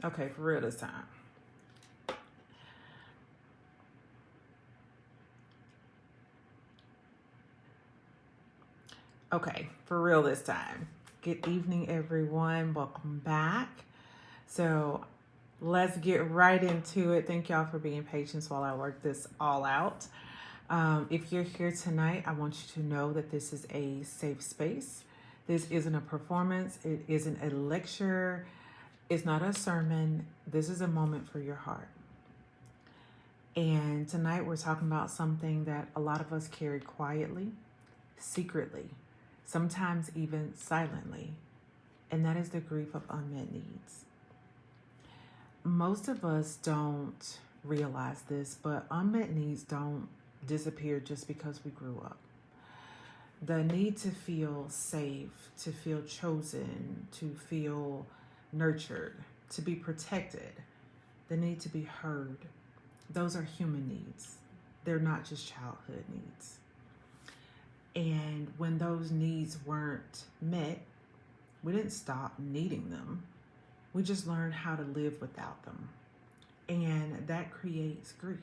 Okay, for real this time. Okay, for real this time. Good evening, everyone. Welcome back. So let's get right into it. Thank y'all for being patient while I work this all out. If you're here tonight, I want you to know that this is a safe space. This isn't a performance. It isn't a lecture. It's not a sermon. This is a moment for your heart. And tonight we're talking about something that a lot of us carry quietly, secretly, sometimes even silently, and that is the grief of unmet needs. Most of us don't realize this, but unmet needs don't disappear just because we grew up. The need to feel safe, to feel chosen, to feel nurtured, to be protected, the need to be heard, those are human needs. They're not just childhood needs. And when those needs weren't met, we didn't stop needing them. We just learned how to live without them. And that creates grief.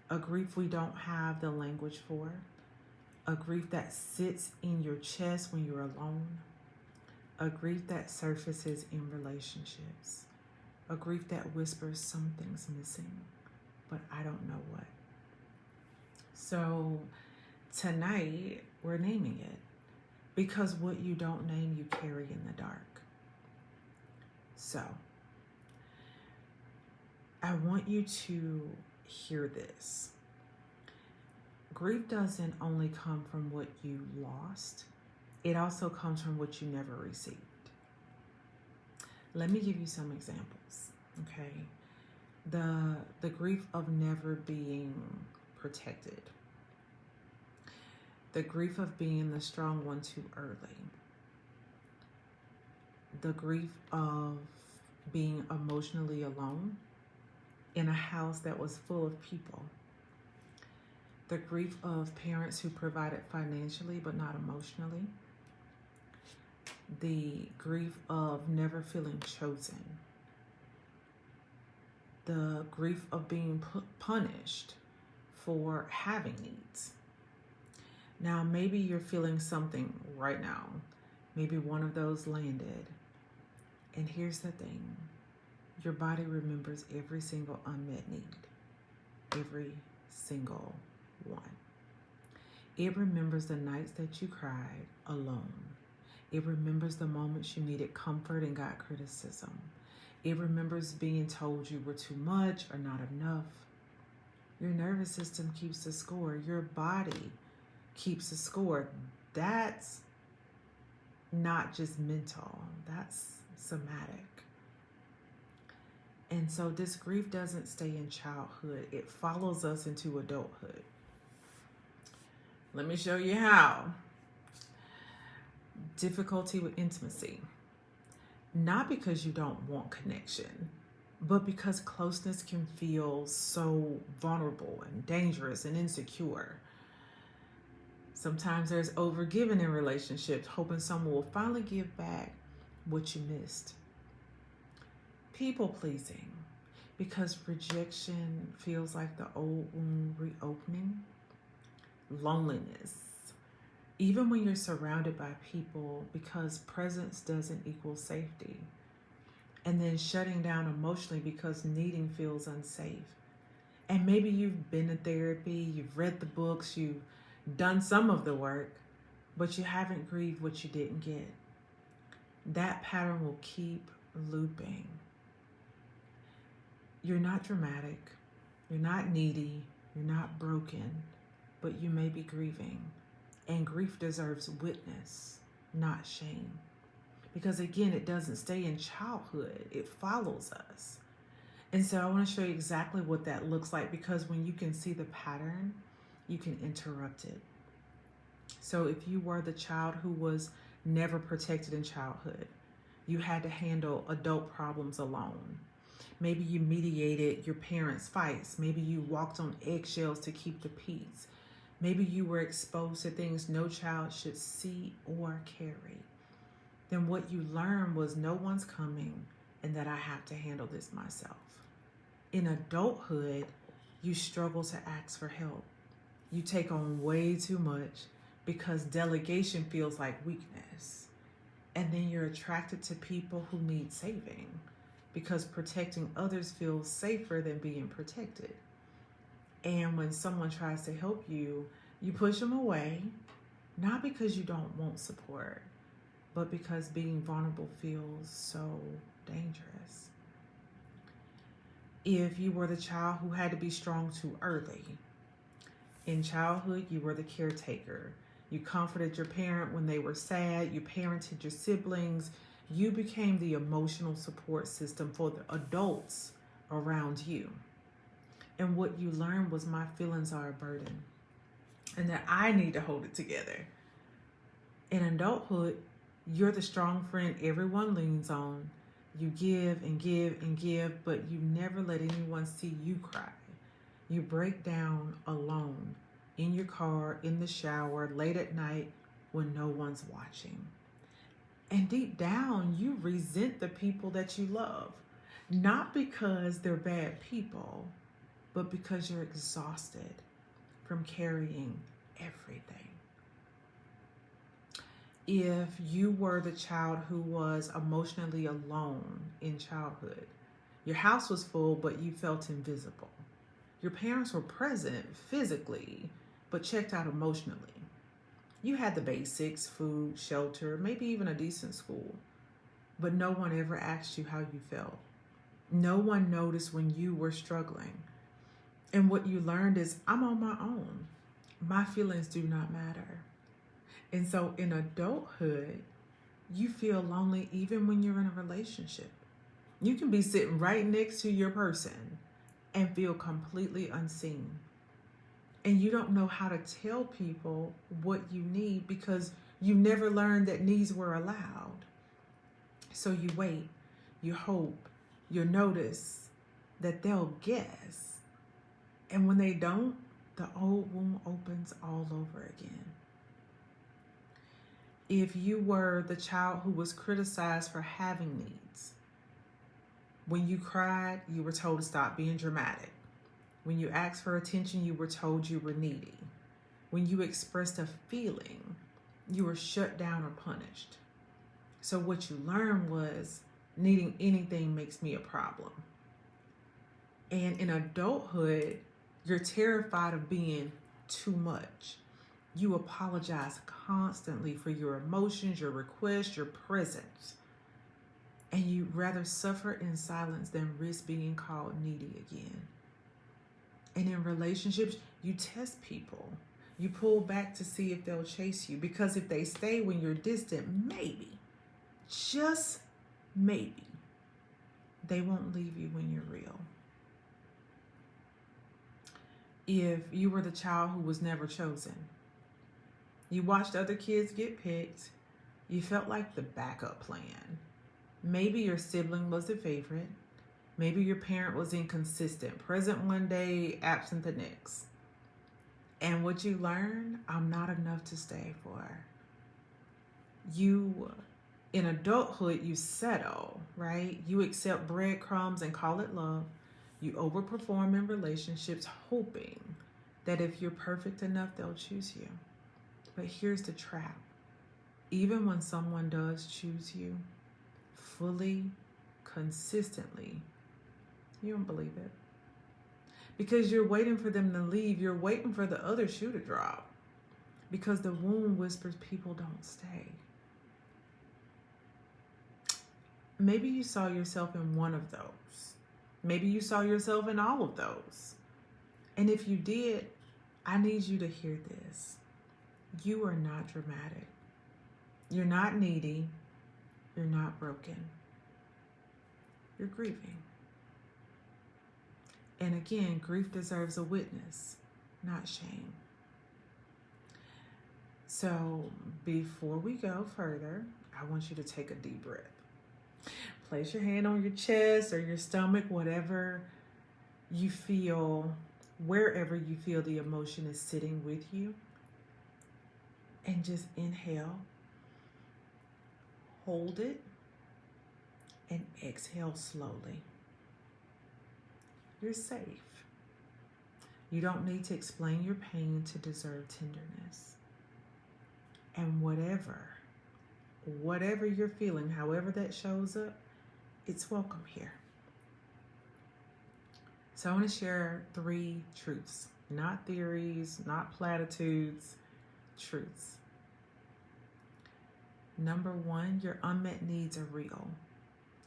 A grief we don't have the language for. A grief that sits in your chest when you're alone. A grief that surfaces in relationships. A grief that whispers something's missing, but I don't know what. So tonight, we're naming it, because what you don't name, you carry in the dark. So I want you to hear this. Grief doesn't only come from what you lost, it also comes from what you never received. Let me give you some examples, okay? The grief of never being protected. The grief of being the strong one too early. The grief of being emotionally alone in a house that was full of people. The grief of parents who provided financially but not emotionally. The grief of never feeling chosen. The grief of being punished for having needs. Now, maybe you're feeling something right now. Maybe one of those landed. And here's the thing. Your body remembers every single unmet need. Every single one. It remembers the nights that you cried alone. It remembers the moments you needed comfort and got criticism. It remembers being told you were too much or not enough. Your nervous system keeps the score. Your body keeps the score. That's not just mental, that's somatic. And so this grief doesn't stay in childhood, it follows us into adulthood. Let me show you how. Difficulty with intimacy. Not because you don't want connection, but because closeness can feel so vulnerable and dangerous and insecure. Sometimes there's overgiving in relationships, hoping someone will finally give back what you missed. People pleasing, because rejection feels like the old wound reopening. Loneliness, even when you're surrounded by people, because presence doesn't equal safety. And then shutting down emotionally because needing feels unsafe. And maybe you've been to therapy, you've read the books, you've done some of the work, but you haven't grieved what you didn't get. That pattern will keep looping. You're not dramatic, you're not needy, you're not broken, but you may be grieving. And grief deserves witness, not shame. Because again, it doesn't stay in childhood, it follows us. And so I want to show you exactly what that looks like, because when you can see the pattern, you can interrupt it. So if you were the child who was never protected in childhood, you had to handle adult problems alone. Maybe you mediated your parents' fights. Maybe you walked on eggshells to keep the peace. Maybe you were exposed to things no child should see or carry. Then what you learned was no one's coming, and that I have to handle this myself. In adulthood, you struggle to ask for help. You take on way too much because delegation feels like weakness. And then you're attracted to people who need saving because protecting others feels safer than being protected. And when someone tries to help you, you push them away, not because you don't want support, but because being vulnerable feels so dangerous. If you were the child who had to be strong too early, in childhood, you were the caretaker. You comforted your parent when they were sad. You parented your siblings. You became the emotional support system for the adults around you. And what you learned was my feelings are a burden and that I need to hold it together. In adulthood, you're the strong friend everyone leans on. You give and give and give, but you never let anyone see you cry. You break down alone, in your car, in the shower, late at night when no one's watching. And deep down, you resent the people that you love, not because they're bad people, but because you're exhausted from carrying everything. If you were the child who was emotionally alone in childhood, your house was full, but you felt invisible. Your parents were present physically, but checked out emotionally. You had the basics, food, shelter, maybe even a decent school, but no one ever asked you how you felt. No one noticed when you were struggling. And what you learned is, I'm on my own. My feelings do not matter. And so in adulthood, you feel lonely even when you're in a relationship. You can be sitting right next to your person and feel completely unseen. And you don't know how to tell people what you need because you never learned that needs were allowed. So you wait, you hope, you notice that they'll guess. And when they don't, the old wound opens all over again. If you were the child who was criticized for having needs, when you cried, you were told to stop being dramatic. When you asked for attention, you were told you were needy. When you expressed a feeling, you were shut down or punished. So what you learned was, needing anything makes me a problem. And in adulthood, you're terrified of being too much. You apologize constantly for your emotions, your requests, your presence. And you'd rather suffer in silence than risk being called needy again. And in relationships, you test people. You pull back to see if they'll chase you. Because if they stay when you're distant, maybe, just maybe, they won't leave you when you're real. If you were the child who was never chosen, you watched other kids get picked, you felt like the backup plan. Maybe your sibling was the favorite. Maybe your parent was inconsistent, present one day, absent the next. And what you learn, I'm not enough to stay for. You, in adulthood, you settle, right? You accept breadcrumbs and call it love. You overperform in relationships, hoping that if you're perfect enough, they'll choose you. But here's the trap. Even when someone does choose you, fully, consistently, you don't believe it. Because you're waiting for them to leave. You're waiting for the other shoe to drop. Because the wound whispers people don't stay. Maybe you saw yourself in one of those. Maybe you saw yourself in all of those. And if you did, I need you to hear this. You are not dramatic. You're not needy. You're not broken. You're grieving. And again, grief deserves a witness, not shame. So before we go further, I want you to take a deep breath. Place your hand on your chest or your stomach, whatever you feel, wherever you feel the emotion is sitting with you. And just inhale, hold it, and exhale slowly. You're safe. You don't need to explain your pain to deserve tenderness. And whatever you're feeling, however that shows up, it's welcome here. So I want to share 3 truths, not theories, not platitudes, truths. Number 1, your unmet needs are real.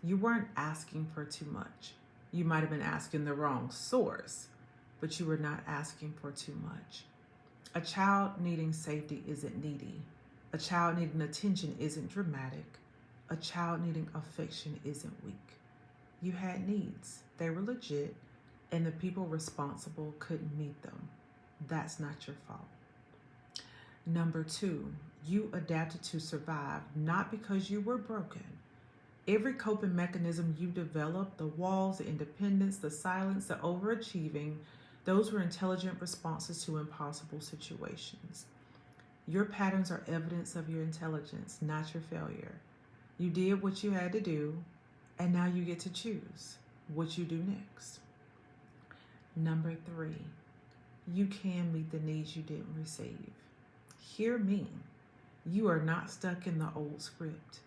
You weren't asking for too much. You might have been asking the wrong source, but you were not asking for too much. A child needing safety isn't needy. A child needing attention isn't dramatic. A child needing affection isn't weak. You had needs. They were legit, and the people responsible couldn't meet them. That's not your fault. Number 2, you adapted to survive, not because you were broken. Every coping mechanism you developed, the walls, the independence, the silence, the overachieving, those were intelligent responses to impossible situations. Your patterns are evidence of your intelligence, not your failure. You did what you had to do, and now you get to choose what you do next. Number 3, you can meet the needs you didn't receive. Hear me. You are not stuck in the old script.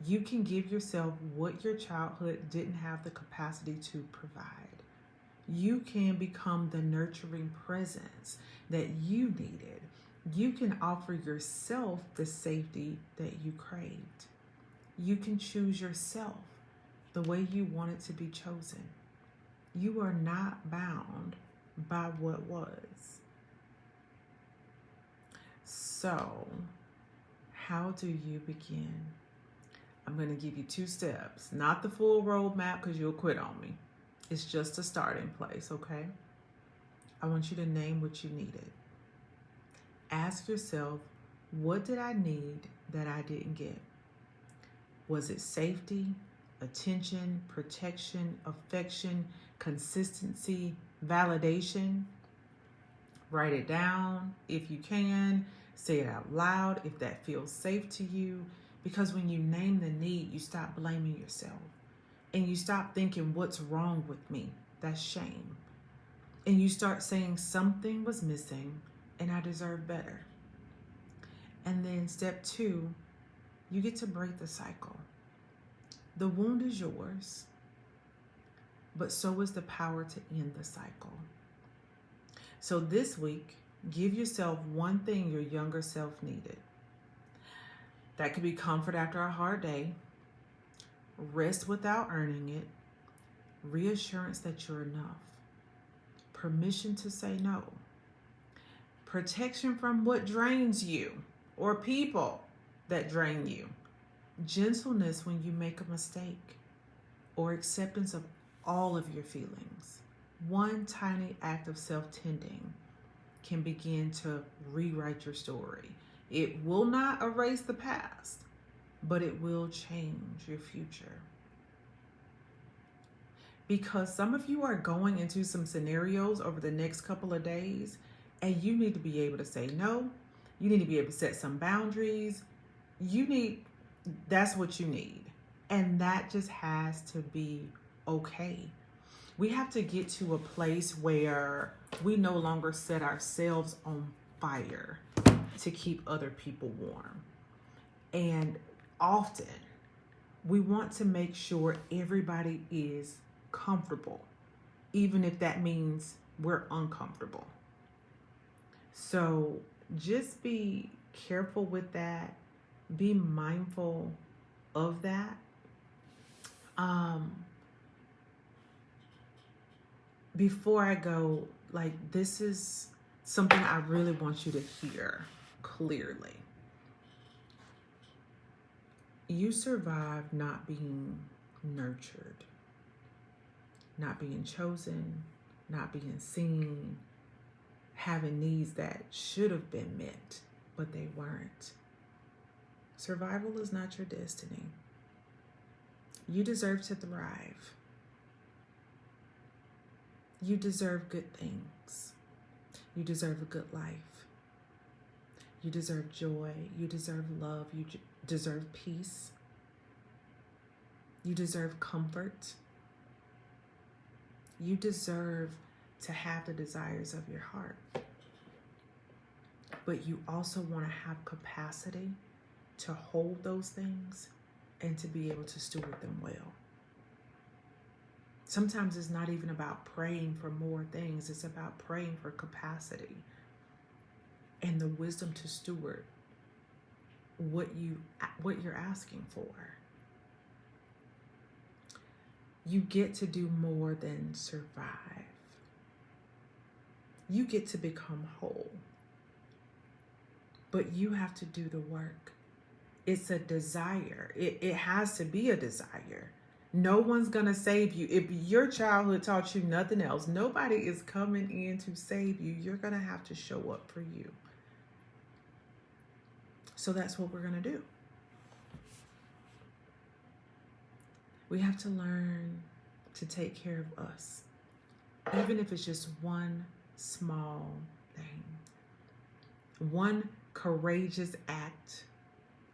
You can give yourself what your childhood didn't have the capacity to provide. You can become the nurturing presence that you needed. You can offer yourself the safety that you craved. You can choose yourself the way you wanted to be chosen. You are not bound by what was. So, how do you begin? I'm going to give you 2 steps, not the full roadmap because you'll quit on me. It's just a starting place, okay? I want you to name what you needed. Ask yourself, what did I need that I didn't get? Was it safety, attention, protection, affection, consistency, validation? Write it down if you can. Say it out loud if that feels safe to you. Because when you name the need, you stop blaming yourself. And you stop thinking, what's wrong with me? That's shame. And you start saying something was missing and I deserve better. And then step 2, you get to break the cycle. The wound is yours, but so is the power to end the cycle. So this week, give yourself one thing your younger self needed. That could be comfort after a hard day, rest without earning it, reassurance that you're enough, permission to say no, protection from what drains you or people that drain you, gentleness when you make a mistake, or acceptance of all of your feelings. One tiny act of self-tending can begin to rewrite your story. It will not erase the past, but it will change your future. Because some of you are going into some scenarios over the next couple of days, and you need to be able to say no. You need to be able to set some boundaries. That's what you need. And that just has to be okay. We have to get to a place where we no longer set ourselves on fire to keep other people warm. And often we want to make sure everybody is comfortable, even if that means we're uncomfortable. So just be careful with that. Be mindful of that. Before I go, this is something I really want you to hear clearly. You survived not being nurtured, not being chosen, not being seen, having needs that should have been met, but they weren't. Survival is not your destiny. You deserve to thrive. You deserve good things. You deserve a good life. You deserve joy. You deserve love. You deserve peace. You deserve comfort. You deserve to have the desires of your heart. But you also want to have capacity to hold those things and to be able to steward them well. Sometimes it's not even about praying for more things. It's about praying for capacity and the wisdom to steward what you're asking for. You get to do more than survive. You get to become whole. But you have to do the work. It's a desire. It has to be a desire. No one's going to save you. If your childhood taught you nothing else, nobody is coming in to save you. You're going to have to show up for you. So that's what we're going to do. We have to learn to take care of us, even if it's just one small thing. One courageous act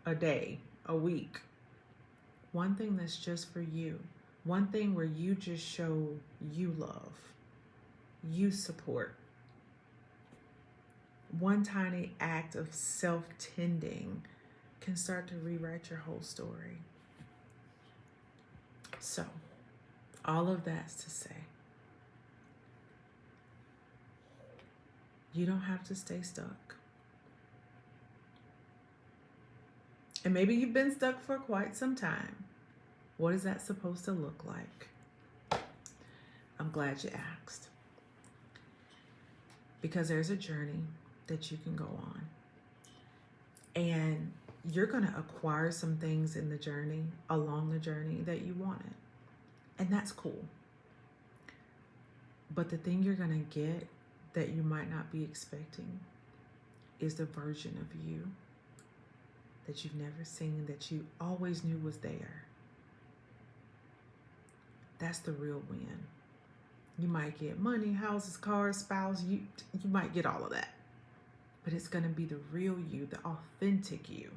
a day, a week. One thing that's just for you. One thing where you just show you love, you support. One tiny act of self-tending can start to rewrite your whole story. So, all of that's to say, you don't have to stay stuck. And maybe you've been stuck for quite some time. What is that supposed to look like? I'm glad you asked. Because there's a journey that you can go on. And you're going to acquire some things in the journey, along the journey, that you wanted. And that's cool. But the thing you're going to get that you might not be expecting is the version of you that you've never seen, that you always knew was there. That's the real win. You might get money, houses, cars, spouse. You might get all of that. But it's going to be the real you, the authentic you,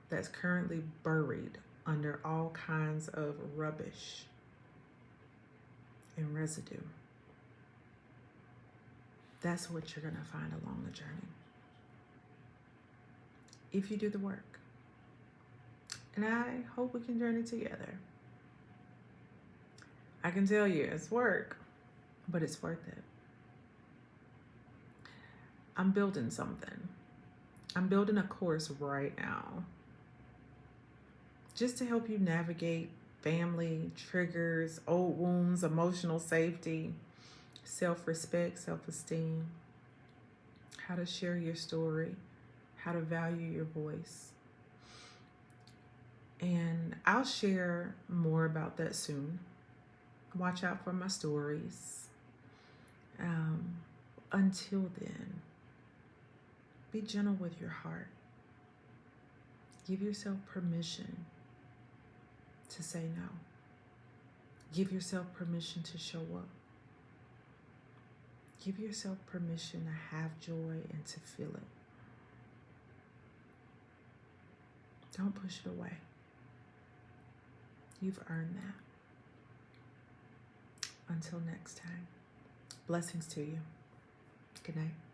that's currently buried under all kinds of rubbish and residue. That's what you're going to find along the journey, if you do the work. And I hope we can journey together. I can tell you it's work, but it's worth it. I'm building something. I'm building a course right now just to help you navigate family, triggers, old wounds, emotional safety, self-respect, self-esteem, how to share your story, how to value your voice. And I'll share more about that soon. Watch out for my stories. Until then, be gentle with your heart. Give yourself permission to say no. Give yourself permission to show up. Give yourself permission to have joy and to feel it. Don't push it away. You've earned that. Until next time, blessings to you. Good night.